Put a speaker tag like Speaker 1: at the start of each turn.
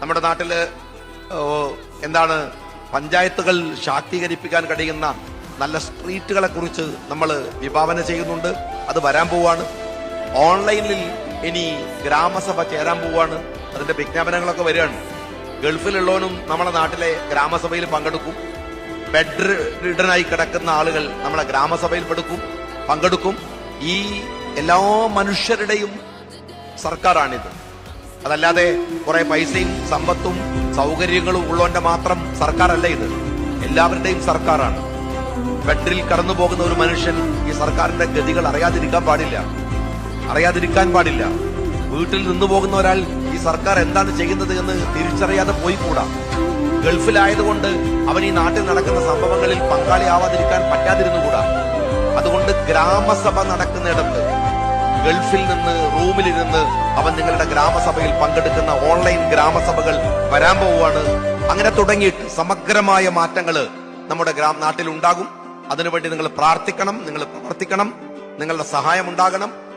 Speaker 1: നമ്മുടെ നാട്ടില് എന്താണ് പഞ്ചായത്തുകൾ ശാക്തീകരിപ്പിക്കാൻ കഴിയുന്ന നല്ല സ്ട്രീറ്റുകളെ കുറിച്ച് നമ്മൾ വിഭാവന ചെയ്യുന്നുണ്ട്. അത് വരാൻ പോവാണ്. ഓൺലൈനിൽ ഇനി ഗ്രാമസഭ ചേരാൻ പോവാണ്. അതിന്റെ വിജ്ഞാപനങ്ങളൊക്കെ വരികയാണ്. ഗൾഫിലുള്ളവനും നമ്മുടെ നാട്ടിലെ ഗ്രാമസഭയിൽ പങ്കെടുക്കും. ബെഡ് റിഡനായി കിടക്കുന്ന ആളുകൾ നമ്മളെ ഗ്രാമസഭയിൽ പങ്കെടുക്കും. ഈ എല്ലാ മനുഷ്യരുടെയും സർക്കാരാണിത്. അതല്ലാതെ കുറെ പൈസയും സമ്പത്തും സൗകര്യങ്ങളും ഉള്ളവന്റെ മാത്രം സർക്കാരല്ല ഇത്. എല്ലാവരുടെയും സർക്കാരാണ്. ബെഡിൽ കടന്നു പോകുന്ന ഒരു മനുഷ്യൻ ഈ സർക്കാരിന്റെ ഗതികൾ അറിയാതിരിക്കാൻ പാടില്ല. വീട്ടിൽ നിന്നു പോകുന്ന ഒരാൾ ഈ സർക്കാർ എന്താണ് ചെയ്യുന്നത് എന്ന് തിരിച്ചറിയാതെ പോയിക്കൂടാ. ഗൾഫിലായതുകൊണ്ട് അവൻ ഈ നാട്ടിൽ നടക്കുന്ന സംഭവങ്ങളിൽ പങ്കാളിയാവാതിരിക്കാൻ പറ്റാതിരുന്നുകൂടാ. അതുകൊണ്ട് ഗ്രാമസഭ നടക്കുന്നിടത്ത് ഗൾഫിൽ നിന്ന് റൂമിലിരുന്ന് അവൻ നിങ്ങളുടെ ഗ്രാമസഭയിൽ പങ്കെടുക്കുന്ന ഓൺലൈൻ ഗ്രാമസഭകൾ വരാൻ പോവുകയാണ്. അങ്ങനെ തുടങ്ങിയിട്ട് സമഗ്രമായ മാറ്റങ്ങൾ നമ്മുടെ നാട്ടിൽ ഉണ്ടാകും. അതിനുവേണ്ടി നിങ്ങൾ പ്രാർത്ഥിക്കണം, നിങ്ങൾ പ്രവർത്തിക്കണം, നിങ്ങളുടെ സഹായം ഉണ്ടാകണം.